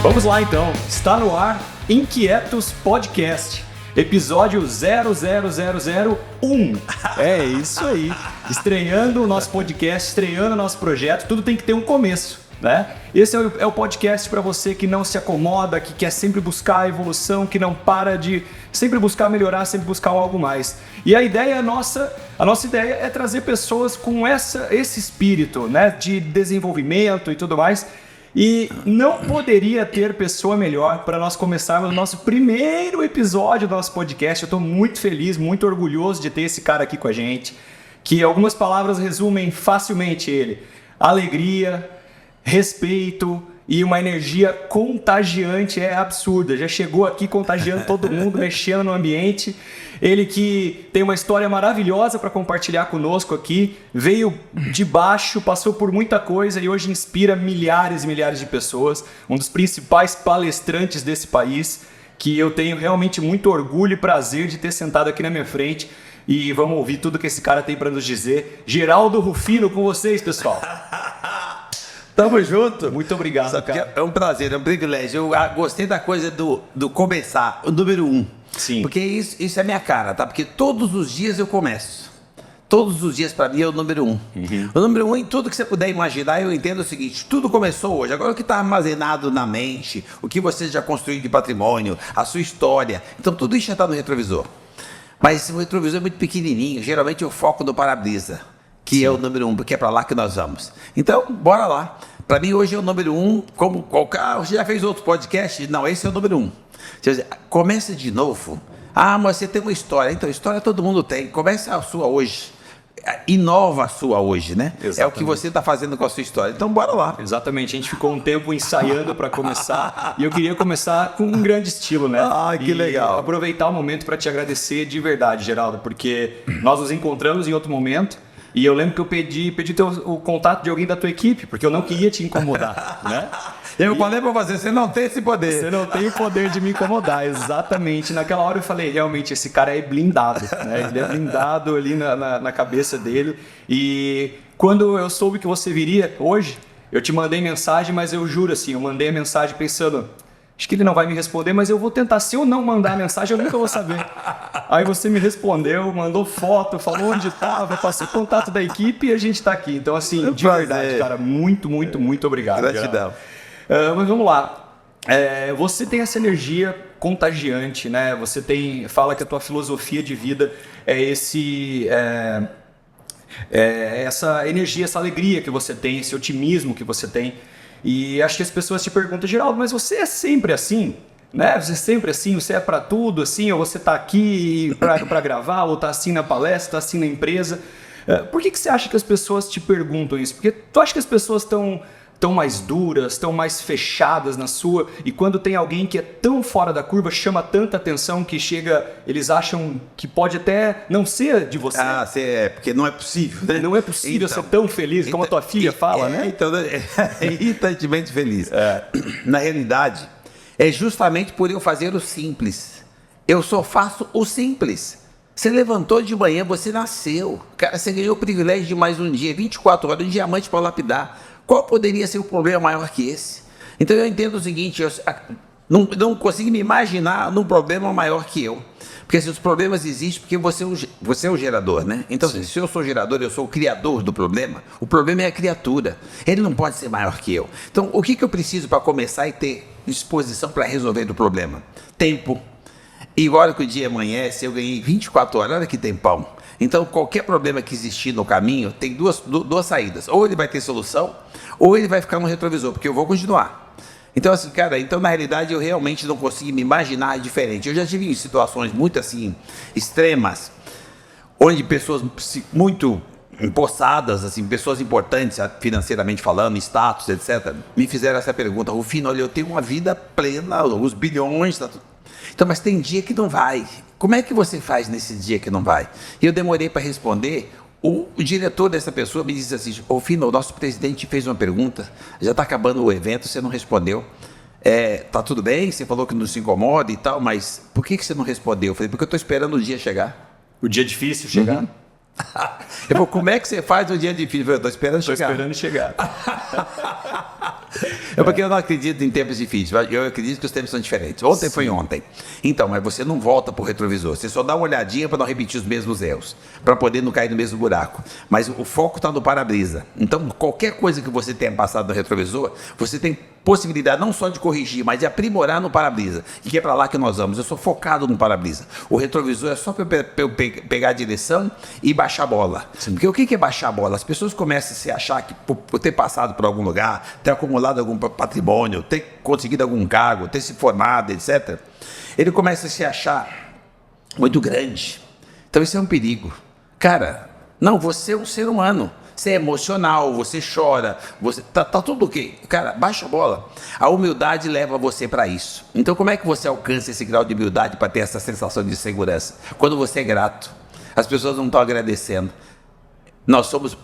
Vamos lá então, está no ar Inquietos Podcast, episódio 00001. É isso aí, estreando o nosso podcast, estreando o nosso projeto, tudo tem que ter um começo, né? Esse é o podcast para você que não se acomoda, que quer sempre buscar a evolução, que não para de sempre buscar melhorar, sempre buscar algo mais. E a nossa ideia é trazer pessoas com esse espírito, né, de desenvolvimento e tudo mais. E não poderia ter pessoa melhor para nós começarmos o nosso primeiro episódio do nosso podcast. Eu estou muito feliz, muito orgulhoso de ter esse cara aqui com a gente, que algumas palavras resumem facilmente ele: alegria, respeito e uma energia contagiante, é absurda. Já chegou aqui contagiando todo mundo, mexendo no ambiente. Ele que tem uma história maravilhosa para compartilhar conosco aqui, veio de baixo, passou por muita coisa e hoje inspira milhares e milhares de pessoas. Um dos principais palestrantes desse país, que eu tenho realmente muito orgulho e prazer de ter sentado aqui na minha frente. E vamos ouvir tudo que esse cara tem para nos dizer. Geraldo Rufino com vocês, pessoal. Tamo junto. Muito obrigado, cara. É um prazer, é um privilégio. Eu gostei da coisa do começar, o número 1. Sim. Porque isso é minha cara, tá? Porque todos os dias eu começo. Todos os dias, para mim, é o número 1. Uhum. O número 1, em tudo que você puder imaginar, eu entendo o seguinte: tudo começou hoje. Agora, o que está armazenado na mente, o que você já construiu de patrimônio, a sua história. Então, tudo isso já está no retrovisor. Mas esse retrovisor é muito pequenininho. Geralmente, eu foco no para-brisa, que Sim. é o número 1, porque é para lá que nós vamos. Então, bora lá. Para mim, hoje é o número 1, como qualquer... Você já fez outro podcast? Não, esse é o número 1. Quer dizer, comece de novo. Ah, mas você tem uma história. Então, história todo mundo tem. Comece a sua hoje. Inova a sua hoje, né? Exatamente. É o que você está fazendo com a sua história. Então, bora lá. Exatamente. A gente ficou um tempo ensaiando para começar e eu queria começar com um grande estilo, né? Ah, que legal. Aproveitar o momento para te agradecer de verdade, Geraldo, porque nós nos encontramos em outro momento. E eu lembro que eu pedi o contato de alguém da tua equipe, porque eu não queria te incomodar, né? Eu falei pra você não tem esse poder. Você não tem o poder de me incomodar, exatamente. Naquela hora eu falei, realmente, esse cara é blindado, né? Ele é blindado ali na cabeça dele. E quando eu soube que você viria hoje, eu te mandei mensagem, mas eu juro assim, eu mandei a mensagem pensando... Acho que ele não vai me responder, mas eu vou tentar. Se eu não mandar a mensagem, eu nunca vou saber. Aí você me respondeu, mandou foto, falou onde estava, passou o contato da equipe e a gente está aqui. Então, assim, de verdade, cara, muito, muito, muito obrigado. Gratidão. Mas vamos lá. Você tem essa energia contagiante, né? Você fala que a tua filosofia de vida é essa energia, essa alegria que você tem, esse otimismo que você tem. E acho que as pessoas te perguntam, Geraldo, mas você é sempre assim? Né? Você é sempre assim? Você é para tudo assim? Ou você está aqui para gravar? Ou está assim na palestra? Está assim na empresa? Por que você acha que as pessoas te perguntam isso? Porque tu acha que as pessoas estão mais duras, estão mais fechadas na sua, e quando tem alguém que é tão fora da curva, chama tanta atenção que eles acham que pode até não ser de você. Ah, porque não é possível, né? Não é possível ser tão feliz como a tua filha fala, né? Então, é irritantemente feliz. Na realidade, é justamente por eu fazer o simples. Eu só faço o simples. Você levantou de manhã, você nasceu. Cara, você ganhou o privilégio de mais um dia, 24 horas, um diamante para lapidar. Qual poderia ser o problema maior que esse? Então eu entendo o seguinte, eu não consigo me imaginar num problema maior que eu. Porque se os problemas existem, porque você é o gerador, né? Então, se eu sou o gerador, eu sou o criador do problema, o problema é a criatura. Ele não pode ser maior que eu. Então, o que eu preciso para começar e ter disposição para resolver o problema? Tempo. E agora que o dia amanhece, eu ganhei 24 horas, olha que tempão. Então, qualquer problema que existir no caminho, tem duas saídas. Ou ele vai ter solução, ou ele vai ficar no retrovisor, porque eu vou continuar. Então, assim, cara, na realidade, eu realmente não consigo me imaginar diferente. Eu já tive em situações muito, assim, extremas, onde pessoas muito empossadas, assim, pessoas importantes, financeiramente falando, status, etc., me fizeram essa pergunta: Rufino, olha, eu tenho uma vida plena, os bilhões, tá tudo. Então, mas tem dia que não vai. Como é que você faz nesse dia que não vai? E eu demorei para responder. O diretor dessa pessoa me disse assim: Rufino, o nosso presidente fez uma pergunta, já está acabando o evento, você não respondeu. Tá tudo bem, você falou que não se incomoda e tal, mas por que você não respondeu? Eu falei, porque eu estou esperando o dia chegar. O dia difícil chegar? Eu falei, como é que você faz no dia difícil? Eu estou esperando chegar. Estou esperando chegar. É porque eu não acredito em tempos difíceis. Eu acredito que os tempos são diferentes. Ontem foi ontem. Então, mas você não volta para o retrovisor. Você só dá uma olhadinha para não repetir os mesmos erros. Para poder não cair no mesmo buraco. Mas o foco está no para-brisa. Então, qualquer coisa que você tenha passado no retrovisor, você tem possibilidade não só de corrigir, mas de aprimorar no para-brisa. E que é para lá que nós vamos. Eu sou focado no para-brisa. O retrovisor é só para eu pegar a direção e baixar a bola. Sim. Porque o que é baixar a bola? As pessoas começam a se achar que por ter passado por algum lugar, ter acumulado algum patrimônio, ter conseguido algum cargo, ter se formado, etc. Ele começa a se achar muito grande. Então isso é um perigo. Cara, não, você é um ser humano. Você é emocional, você chora, você tá tudo ok. Cara, baixa a bola. A humildade leva você para isso. Então como é que você alcança esse grau de humildade para ter essa sensação de segurança? Quando você é grato. As pessoas não estão agradecendo. Nós somos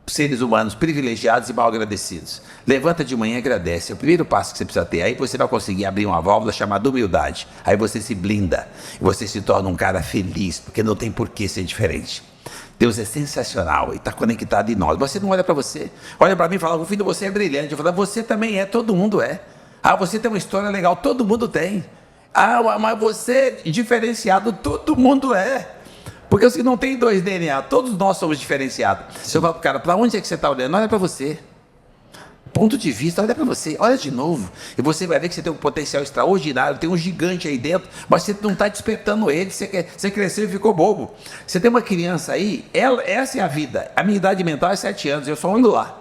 seres humanos privilegiados e mal agradecidos. Levanta de manhã e agradece. É o primeiro passo que você precisa ter. Aí você vai conseguir abrir uma válvula chamada humildade. Aí você se blinda. Você se torna um cara feliz, porque não tem por que ser diferente. Deus é sensacional e está conectado em nós. Você não olha para você. Olha para mim e fala, filho, você é brilhante. Eu falo, você também é, todo mundo é. Ah, você tem uma história legal, todo mundo tem. Ah, mas você é diferenciado, todo mundo é. Porque você não tem dois DNA, todos nós somos diferenciados. Se eu falo para o cara, para onde é que você está olhando? Olha para você. Ponto de vista, olha para você, olha de novo. E você vai ver que você tem um potencial extraordinário, tem um gigante aí dentro, mas você não está despertando ele, você cresceu e ficou bobo. Você tem uma criança aí, essa é a vida. A minha idade mental é 7 anos, eu só ando lá.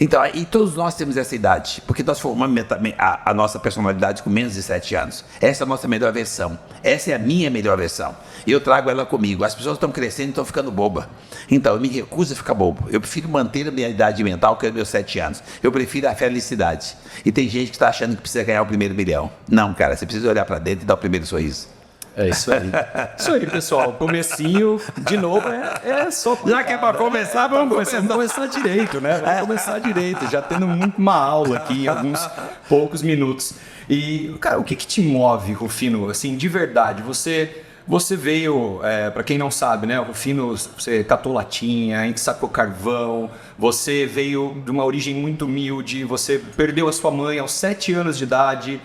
Então, e todos nós temos essa idade, porque nós formamos a nossa personalidade com menos de 7 anos. Essa é a nossa melhor versão. Essa é a minha melhor versão. E eu trago ela comigo. As pessoas estão crescendo e estão ficando bobas. Então, eu me recuso a ficar bobo. Eu prefiro manter a minha idade mental, que é meus 7 anos. Eu prefiro a felicidade. E tem gente que está achando que precisa ganhar o primeiro milhão. Não, cara, você precisa olhar para dentro e dar o primeiro sorriso. É isso aí. Isso aí, pessoal. Comecinho, de novo, é só... Já que é para começar, vamos começar direito, né? Vamos começar direito, já tendo muito uma aula aqui em alguns poucos minutos. E, cara, o que te move, Rufino, assim, de verdade? Você veio, para quem não sabe, né? O Rufino, você catou latinha, a gente sacou carvão, você veio de uma origem muito humilde, você perdeu a sua mãe aos 7 anos de idade.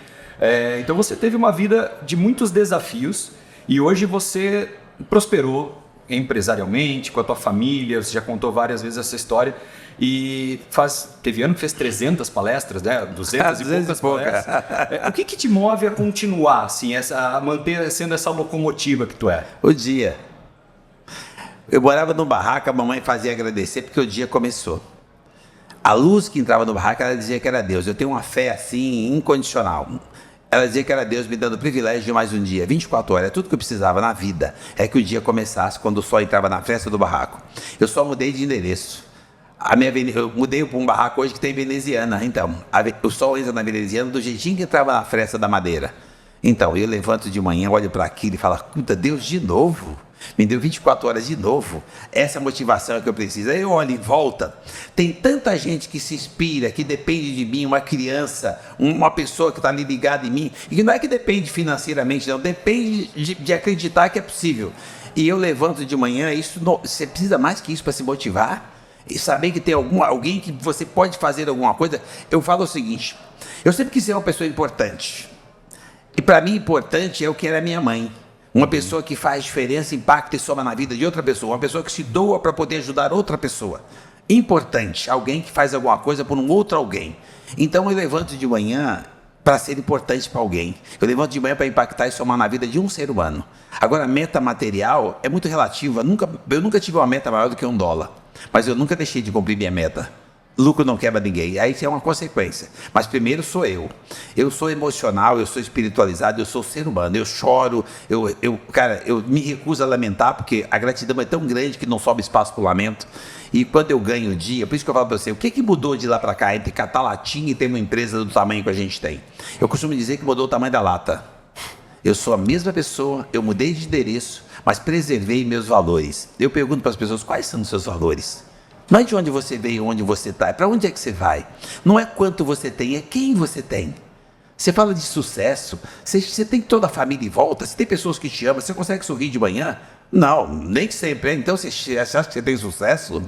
Então você teve uma vida de muitos desafios e hoje você prosperou empresarialmente, com a tua família, você já contou várias vezes essa história e teve ano que fez 300 palestras, né? 200 e poucas palestras. O que te move a continuar, assim, a manter sendo essa locomotiva que tu é? O dia. Eu morava num barraco, a mamãe fazia agradecer porque o dia começou. A luz que entrava no barraco, ela dizia que era Deus. Eu tenho uma fé assim, incondicional. Ela dizia que era Deus me dando o privilégio de mais um dia, 24 horas. Tudo que eu precisava na vida é que o dia começasse quando o sol entrava na fresta do barraco. Eu só mudei de endereço. Eu mudei para um barraco hoje que tem veneziana. Então, o sol entra na veneziana do jeitinho que entrava na fresta da madeira. Então, eu levanto de manhã, olho para aquilo e falo, puta, Deus de novo? Me deu 24 horas de novo. Essa motivação é que eu preciso. Aí eu olho em volta. Tem tanta gente que se inspira, que depende de mim, uma criança, uma pessoa que está ali ligada em mim. E não é que depende financeiramente, não. Depende de acreditar que é possível. E eu levanto de manhã, você precisa mais que isso para se motivar? E saber que tem alguém que você pode fazer alguma coisa. Eu falo o seguinte, eu sempre quis ser uma pessoa importante. E para mim importante é o que era minha mãe. Uma pessoa que faz diferença, impacta e soma na vida de outra pessoa. Uma pessoa que se doa para poder ajudar outra pessoa. Importante, alguém que faz alguma coisa por um outro alguém. Então eu levanto de manhã para ser importante para alguém. Eu levanto de manhã para impactar e somar na vida de um ser humano. Agora, a meta material é muito relativa. Eu nunca tive uma meta maior do que $1. Mas eu nunca deixei de cumprir minha meta. Lucro não quebra ninguém, aí isso é uma consequência. Mas primeiro sou eu. Eu sou emocional, eu sou espiritualizado, eu sou ser humano. Eu choro, cara, eu me recuso a lamentar, porque a gratidão é tão grande que não sobra espaço para o lamento. E quando eu ganho o dia, por isso que eu falo para você, o que mudou de lá para cá entre catar latinha e ter uma empresa do tamanho que a gente tem? Eu costumo dizer que mudou o tamanho da lata. Eu sou a mesma pessoa, eu mudei de endereço, mas preservei meus valores. Eu pergunto para as pessoas, quais são os seus valores? Não é de onde você veio, onde você está, é para onde é que você vai. Não é quanto você tem, é quem você tem. Você fala de sucesso, você tem toda a família em volta, você tem pessoas que te amam, você consegue sorrir de manhã? Não, nem sempre. Então você acha que você tem sucesso?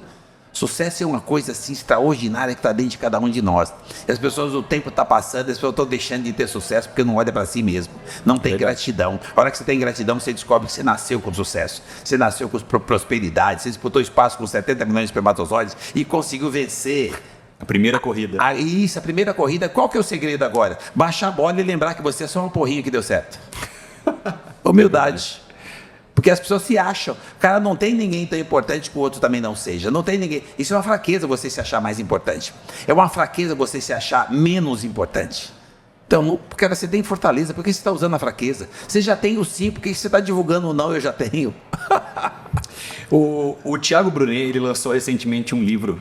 Sucesso é uma coisa assim extraordinária que está dentro de cada um de nós. E as pessoas, o tempo está passando, as pessoas estão deixando de ter sucesso porque não olha para si mesmo. Não tem gratidão. A hora que você tem gratidão, você descobre que você nasceu com sucesso. Você nasceu com prosperidade, você disputou espaço com 70 milhões de espermatozoides e conseguiu vencer. A primeira corrida. Isso, a primeira corrida. Qual que é o segredo agora? Baixar a bola e lembrar que você é só uma porrinha que deu certo. Humildade. Porque as pessoas se acham. Cara, não tem ninguém tão importante que o outro também não seja. Não tem ninguém. Isso é uma fraqueza você se achar mais importante. É uma fraqueza você se achar menos importante. Então, cara, você tem fortaleza, por que você está usando a fraqueza? Você já tem o sim, por que você está divulgando o não, eu já tenho. O Thiago Brunet, ele lançou recentemente um livro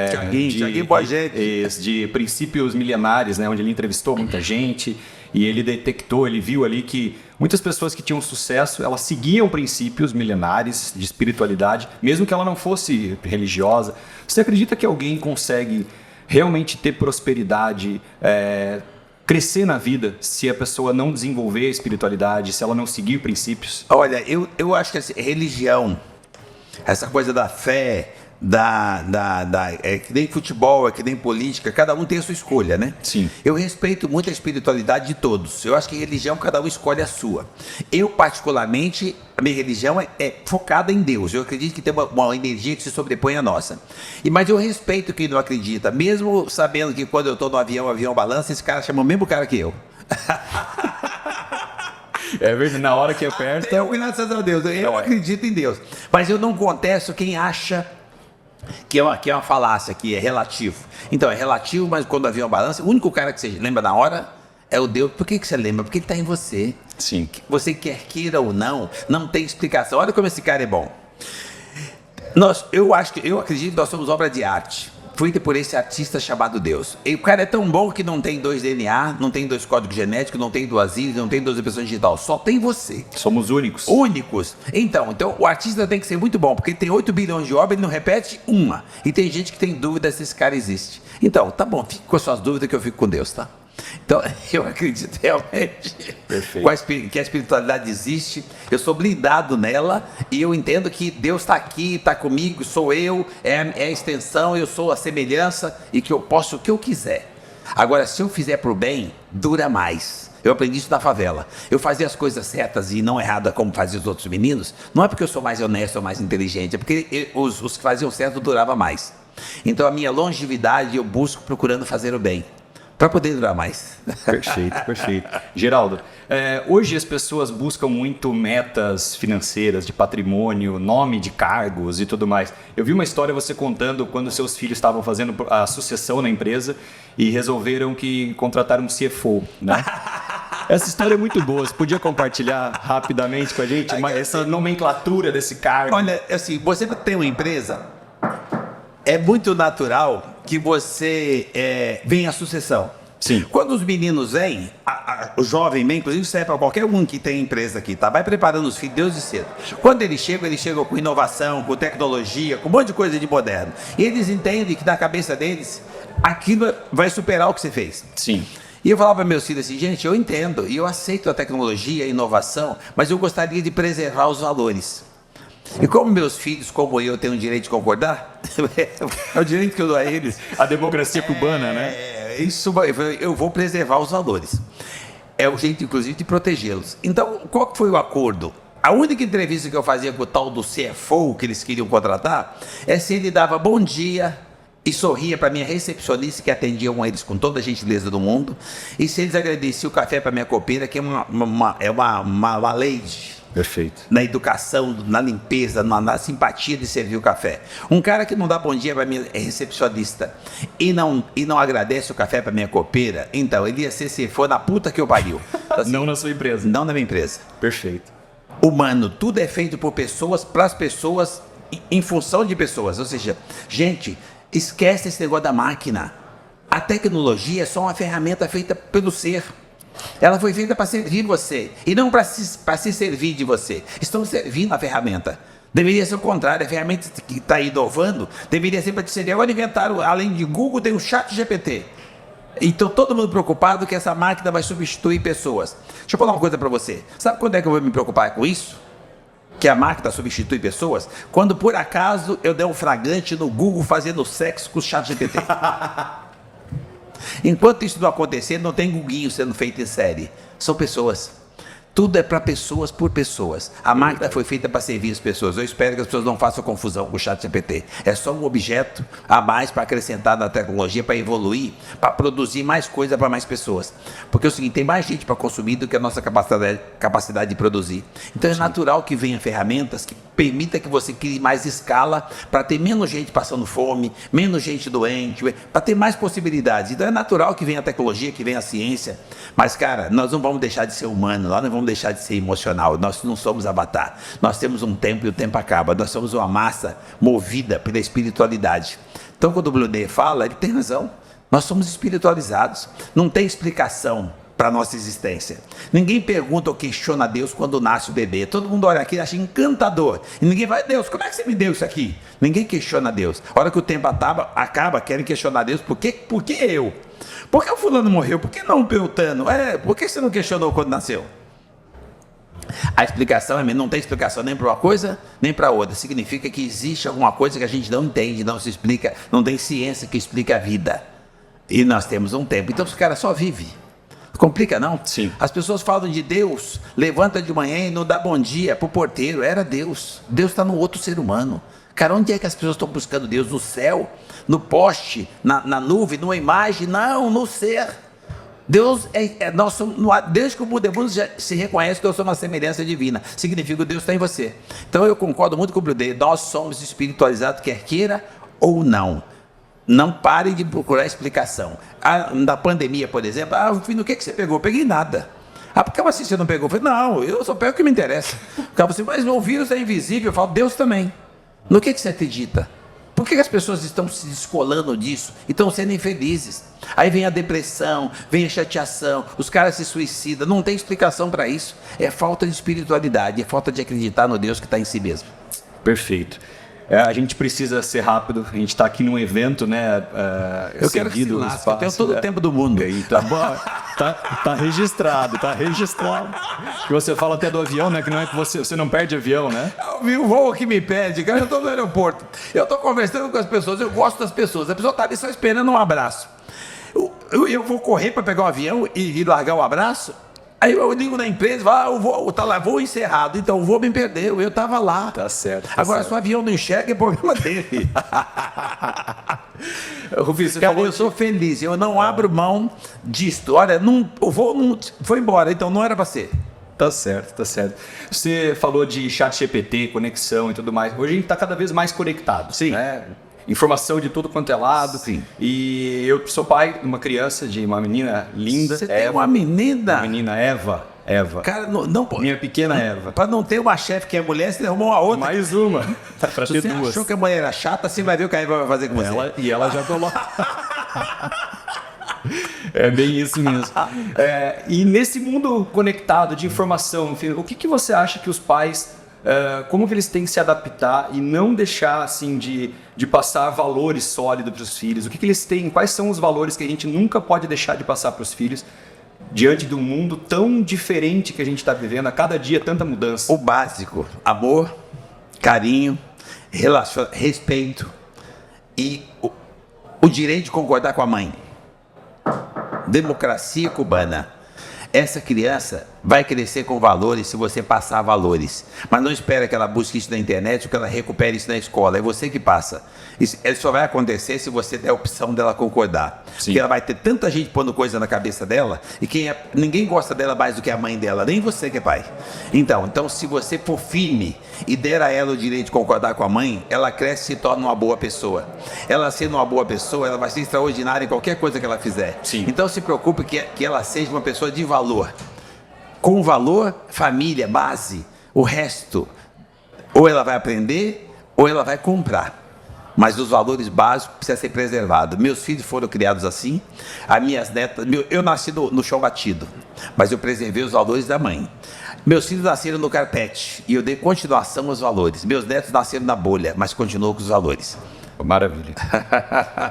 Thiaguinho, boa gente. De princípios milenares, né, onde ele entrevistou muita gente e ele detectou, ele viu ali que muitas pessoas que tinham sucesso, elas seguiam princípios milenares de espiritualidade, mesmo que ela não fosse religiosa. Você acredita que alguém consegue realmente ter prosperidade, crescer na vida, se a pessoa não desenvolver a espiritualidade, se ela não seguir princípios? Olha, eu acho que assim, religião, essa coisa da fé, é que nem futebol, é que nem política, cada um tem a sua escolha, né? Sim. Eu respeito muito a espiritualidade de todos. Eu acho que religião, cada um escolhe a sua. Eu, particularmente, a minha religião é focada em Deus. Eu acredito que tem uma energia que se sobrepõe à nossa. Mas eu respeito quem não acredita, mesmo sabendo que quando eu estou no avião, o avião balança, esse cara chama o mesmo cara que eu. É verdade, na hora que aperta. Graças a Deus, eu acredito em Deus. Mas eu não contesto quem acha que é uma falácia, que é relativo. Então, é relativo, mas quando o avião balança, o único cara que você lembra na hora é o Deus. Por que você lembra? Porque ele está em você. Sim. Você quer queira ou não, não tem explicação. Olha como esse cara é bom. Eu acredito que nós somos obra de arte, feita por esse artista chamado Deus. E o cara é tão bom que não tem 2 DNA, não tem 2 códigos genéticos, não tem 2 ilhas, não tem 2 impressões digitais, só tem você. Somos únicos. Únicos. Então o artista tem que ser muito bom, porque ele tem 8 bilhões de obras, ele não repete uma. E tem gente que tem dúvida se esse cara existe. Então, tá bom, fique com as suas dúvidas que eu fico com Deus, tá? Então, eu acredito realmente que a espiritualidade existe, eu sou blindado nela e eu entendo que Deus está aqui, está comigo, sou eu, é a extensão, eu sou a semelhança e que eu posso o que eu quiser. Agora, se eu fizer para o bem, dura mais. Eu aprendi isso na favela. Eu fazia as coisas certas e não erradas como faziam os outros meninos, não é porque eu sou mais honesto ou mais inteligente, é porque os que faziam certo duravam mais. Então, a minha longevidade eu busco procurando fazer o bem. Para poder durar mais. Perfeito, perfeito. Geraldo, hoje as pessoas buscam muito metas financeiras, de patrimônio, nome de cargos e tudo mais. Eu vi uma história você contando quando seus filhos estavam fazendo a sucessão na empresa e resolveram que contrataram um CFO, né? Essa história é muito boa. Você podia compartilhar rapidamente com a gente essa nomenclatura desse cargo? Olha, assim, você tem uma empresa, é muito natural que você venha a sucessão. Sim. Quando os meninos vêm, o jovem vem, inclusive serve para qualquer um que tem empresa aqui, tá? Vai preparando os filhos desde cedo. Quando eles chegam com inovação, com tecnologia, com um monte de coisa de moderno. E eles entendem que na cabeça deles, aquilo vai superar o que você fez. Sim. E eu falava para meus filhos assim, gente, eu entendo e eu aceito a tecnologia, a inovação, mas eu gostaria de preservar os valores. E como meus filhos, como eu, têm o direito de concordar, é o direito que eu dou a eles. A democracia cubana, né? Eu vou preservar os valores. É o jeito, inclusive, de protegê-los. Então, qual foi o acordo? A única entrevista que eu fazia com o tal do CFO que eles queriam contratar é se ele dava bom dia e sorria para minha recepcionista, que atendiam eles com toda a gentileza do mundo, e se eles agradeciam o café para minha copeira, que é uma lady. Perfeito. Na educação, na limpeza, na simpatia de servir o café. Um cara que não dá bom dia para minha recepcionista e não agradece o café para minha copeira, então ele ia ser se for na puta que eu pariu. Então, assim, não na sua empresa. Não na minha empresa. Perfeito. Humano, tudo é feito por pessoas, para as pessoas, em função de pessoas. Ou seja, gente, esquece esse negócio da máquina. A tecnologia é só uma ferramenta feita pelo ser. Ela foi feita para servir você e não para se servir de você. Estão servindo a ferramenta. Deveria ser o contrário. A ferramenta que está inovando deveria ser para te servir. Agora inventaram, além de Google, tem o Chat GPT. Então todo mundo preocupado que essa máquina vai substituir pessoas. Deixa eu falar uma coisa para você. Sabe quando é que eu vou me preocupar com isso? Que a máquina substitui pessoas? Quando por acaso eu der um flagrante no Google fazendo sexo com o ChatGPT. Enquanto isso não acontecer, não tem Guguinho sendo feito em série. São pessoas. Tudo é para pessoas por pessoas. A máquina foi feita para servir as pessoas. Eu espero que as pessoas não façam confusão com o ChatGPT. É só um objeto a mais para acrescentar na tecnologia, para evoluir, para produzir mais coisa para mais pessoas. Porque é o seguinte, tem mais gente para consumir do que a nossa capacidade de produzir. Então é natural que venham ferramentas que permita que você crie mais escala para ter menos gente passando fome, menos gente doente, para ter mais possibilidades. Então é natural que venha a tecnologia, que venha a ciência. Mas, cara, nós não vamos deixar de ser humano, nós não vamos deixar de ser emocional. Nós não somos avatar. Nós temos um tempo e o tempo acaba. Nós somos uma massa movida pela espiritualidade. Então, quando o Blue Day fala, ele tem razão. Nós somos espiritualizados. Não tem explicação para a nossa existência. Ninguém pergunta ou questiona Deus quando nasce o bebê. Todo mundo olha aqui e acha encantador. E ninguém vai, Deus, como é que você me deu isso aqui? Ninguém questiona Deus. A hora que o tempo acaba, querem questionar Deus. Por que eu? Por que o fulano morreu? Por que não o Beltano? Por que você não questionou quando nasceu? A explicação não tem explicação nem para uma coisa, nem para outra. Significa que existe alguma coisa que a gente não entende, não se explica, não tem ciência que explique a vida. E nós temos um tempo. Então, os caras só vivem. Complica, não? Sim. As pessoas falam de Deus, levanta de manhã e não dá bom dia pro porteiro. Era Deus. Deus está no outro ser humano. Cara, onde é que as pessoas estão buscando Deus? No céu? No poste? Na nuvem? Numa imagem? Não, no ser. Deus nós somos, desde que o mundo já se reconhece que eu sou uma semelhança divina. Significa que Deus está em você. Então eu concordo muito com o Blue Day. Nós somos espiritualizados, quer queira ou não. Não pare de procurar explicação. Na pandemia, por exemplo, filho, o que você pegou? Eu peguei nada. Por que assim você não pegou? Eu falei, não, eu só pego o que me interessa. Assim, mas o vírus é invisível. Eu falo, Deus também. No que você acredita? Por que as pessoas estão se descolando disso e estão sendo infelizes? Aí vem a depressão, vem a chateação, os caras se suicidam. Não tem explicação para isso. É falta de espiritualidade, é falta de acreditar no Deus que está em si mesmo. Perfeito. A gente precisa ser rápido, a gente está aqui num evento, né? Eu quero que se lasque, eu tenho todo o tempo do mundo. Aí, tá registrado, tá registrado. Que você fala até do avião, né? Que não é que você não perde avião, né? Eu vi o voo que me pede, cara, eu estou no aeroporto. Eu estou conversando com as pessoas, eu gosto das pessoas. A pessoa está ali só esperando um abraço. Eu vou correr para pegar o avião e largar o abraço? Aí eu ligo na empresa e falo, voo encerrado. Então o voo me perdeu, eu estava lá. Tá certo. Agora, se o avião não enxerga, é problema dele. Rufi, você cara, falou eu sou feliz, eu não abro mão disso. Olha, o voo não foi embora, então não era para ser. Tá certo, tá certo. Você falou de ChatGPT, conexão e tudo mais. Hoje a gente está cada vez mais conectado. Sim. Né? Informação de tudo quanto é lado. Sim. E eu sou pai de uma criança, de uma menina linda. Você tem uma menina? Uma menina, Eva. Cara, não pode. Minha pequena Eva. Para não ter uma chefe que é mulher, você arrumou uma outra. Mais uma. Para ter você duas. achou que a mulher era chata, você vai ver o que a Eva vai fazer com você. E ela já coloca. É bem isso mesmo. E nesse mundo conectado de informação, enfim, o que você acha que os pais... como que eles têm que se adaptar e não deixar assim de passar valores sólidos para os filhos? O que eles têm? Quais são os valores que a gente nunca pode deixar de passar para os filhos diante de um mundo tão diferente que a gente está vivendo? A cada dia tanta mudança. O básico: amor, carinho, respeito e o direito de concordar com a mãe. Democracia cubana. Essa criança vai crescer com valores se você passar valores. Mas não espera que ela busque isso na internet ou que ela recupere isso na escola. É você que passa. Isso só vai acontecer se você der a opção dela concordar. Sim. Porque ela vai ter tanta gente pondo coisa na cabeça dela e ninguém gosta dela mais do que a mãe dela, nem você que é pai. Então, se você for firme e der a ela o direito de concordar com a mãe, ela cresce e se torna uma boa pessoa. Ela sendo uma boa pessoa, ela vai ser extraordinária em qualquer coisa que ela fizer. Sim. Então se preocupe que ela seja uma pessoa de valor. Com valor, família, base, o resto, ou ela vai aprender, ou ela vai comprar. Mas os valores básicos precisam ser preservados. Meus filhos foram criados assim, as minhas netas... Eu nasci no chão batido, mas eu preservei os valores da mãe. Meus filhos nasceram no carpete, e eu dei continuação aos valores. Meus netos nasceram na bolha, mas continuou com os valores. Maravilha.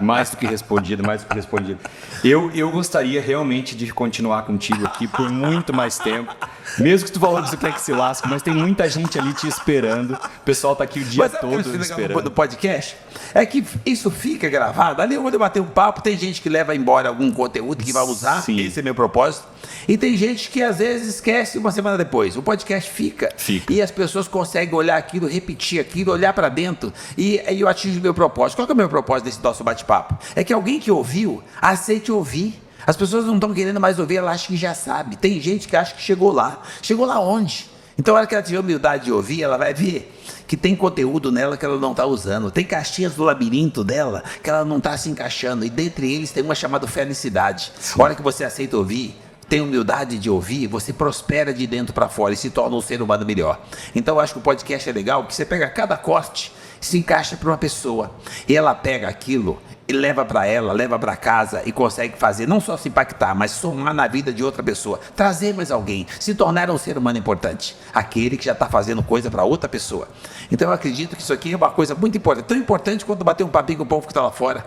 Mais do que respondido, mais do que respondido. Eu gostaria realmente de continuar contigo aqui por muito mais tempo. Mesmo que tu falou que você quer que se lasque, mas tem muita gente ali te esperando. O pessoal tá aqui o dia todo esperando. Do podcast é que isso fica gravado. Ali eu vou bater um papo, tem gente que leva embora algum conteúdo que vai usar. Sim. Esse é meu propósito. E tem gente que às vezes esquece uma semana depois. O podcast fica. E as pessoas conseguem olhar aquilo, repetir aquilo, olhar para dentro e eu atingo o meu propósito. Qual que é o meu propósito desse nosso bate-papo? É que alguém que ouviu, aceite ouvir. As pessoas não estão querendo mais ouvir, elas acham que já sabe. Tem gente que acha que chegou lá. Chegou lá onde? Então, na hora que ela tiver humildade de ouvir, ela vai ver que tem conteúdo nela que ela não está usando. Tem caixinhas do labirinto dela que ela não está se encaixando. E dentre eles tem uma chamada felicidade. A hora que você aceita ouvir, tem humildade de ouvir, você prospera de dentro para fora e se torna um ser humano melhor. Então eu acho que o podcast é legal, porque você pega cada corte, se encaixa para uma pessoa, e ela pega aquilo e leva para ela, leva para casa e consegue fazer, não só se impactar, mas somar na vida de outra pessoa, trazer mais alguém, se tornar um ser humano importante, aquele que já está fazendo coisa para outra pessoa. Então eu acredito que isso aqui é uma coisa muito importante, tão importante quanto bater um papinho com o povo que está lá fora.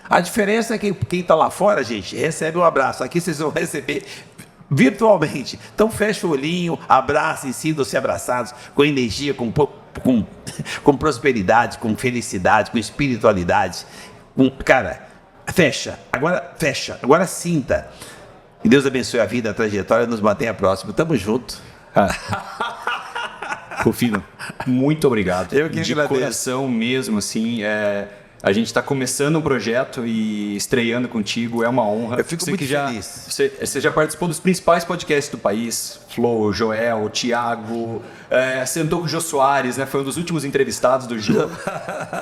A diferença é que quem está lá fora, gente, recebe um abraço. Aqui vocês vão receber virtualmente. Então fecha o olhinho, abraça, sintam-se abraçados com energia, com prosperidade, com felicidade, com espiritualidade. Cara, fecha, agora sinta. Que Deus abençoe a vida, a trajetória e nos mantenha próximo. Tamo junto. Rufino, muito obrigado. Eu que de agradeço. Coração mesmo, assim, a gente está começando um projeto e estreando contigo, é uma honra. Eu fico muito feliz. Você já participou dos principais podcasts do país, Flow, Joel, Thiago, sentou com o Jô Soares, né? Foi um dos últimos entrevistados do Jô.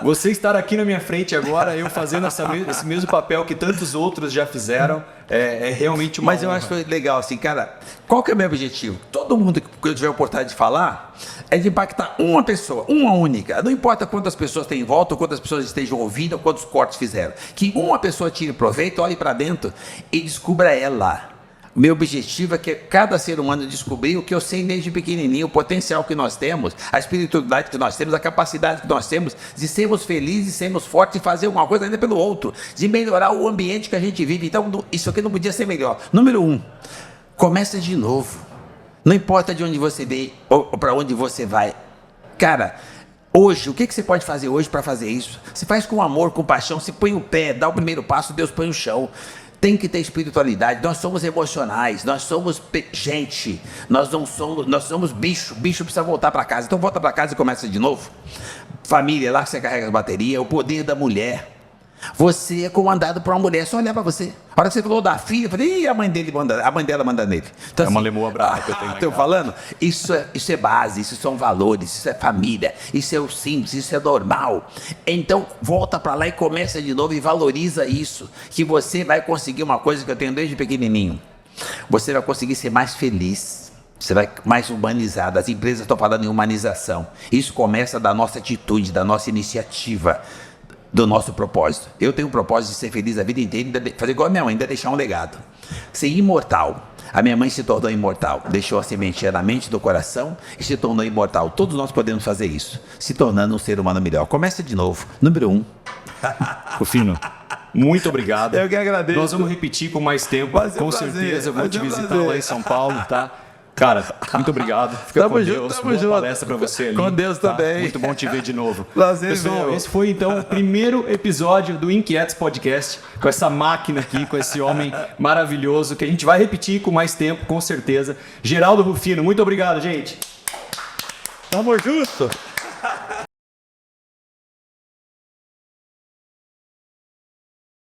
Você estar aqui na minha frente agora, eu fazendo esse mesmo papel que tantos outros já fizeram, é realmente uma honra. Mas eu acho legal, assim, cara, qual que é o meu objetivo? Todo mundo que eu tiver a oportunidade de falar é de impactar uma pessoa, uma única. Não importa quantas pessoas tem em volta, ou quantas pessoas estejam ouvindo, ou quantos cortes fizeram. Que uma pessoa tire proveito, olhe para dentro e descubra ela. O meu objetivo é que cada ser humano descobrir o que eu sei desde pequenininho, o potencial que nós temos, a espiritualidade que nós temos, a capacidade que nós temos de sermos felizes, sermos fortes e fazer uma coisa ainda pelo outro, de melhorar o ambiente que a gente vive. Então, isso aqui não podia ser melhor. Número 1, começa de novo. Não importa de onde você veio ou para onde você vai. Cara, hoje, o que você pode fazer hoje para fazer isso? Você faz com amor, com paixão, você põe o pé, dá o primeiro passo, Deus põe o chão. Tem que ter espiritualidade, nós somos emocionais, nós somos gente, nós somos bicho precisa voltar para casa, então volta para casa e começa de novo. Família, lá que você carrega a bateria, o poder da mulher. Você é comandado por uma mulher, só olhar para você. A hora que você falou da filha, eu falei, ih, a mãe dela manda nele. Então, é uma lemoa brava que eu tenho. Estou falando? Isso é base, isso são valores, isso é família, isso é o simples, isso é normal. Então, volta para lá e começa de novo e valoriza isso, que você vai conseguir uma coisa que eu tenho desde pequenininho. Você vai conseguir ser mais feliz. Você vai mais humanizado. As empresas estão falando em humanização. Isso começa da nossa atitude, da nossa iniciativa, do nosso propósito. Eu tenho o propósito de ser feliz a vida inteira, fazer igual a minha mãe, ainda deixar um legado. Ser imortal. A minha mãe se tornou imortal, deixou a sementinha na mente do coração e se tornou imortal. Todos nós podemos fazer isso, se tornando um ser humano melhor. Começa de novo. Número 1. Rufino, muito obrigado. Eu que agradeço. Nós vamos repetir com mais tempo, com certeza. Eu vou te visitar lá em São Paulo, tá? Cara, muito obrigado. Fica com Deus. Boa palestra pra você ali. Com Deus também. Muito bom te ver de novo. Prazer, pessoal, esse foi então o primeiro episódio do Inquietos Podcast, com essa máquina aqui, com esse homem maravilhoso, que a gente vai repetir com mais tempo, com certeza. Geraldo Rufino, muito obrigado, gente. Tamo junto.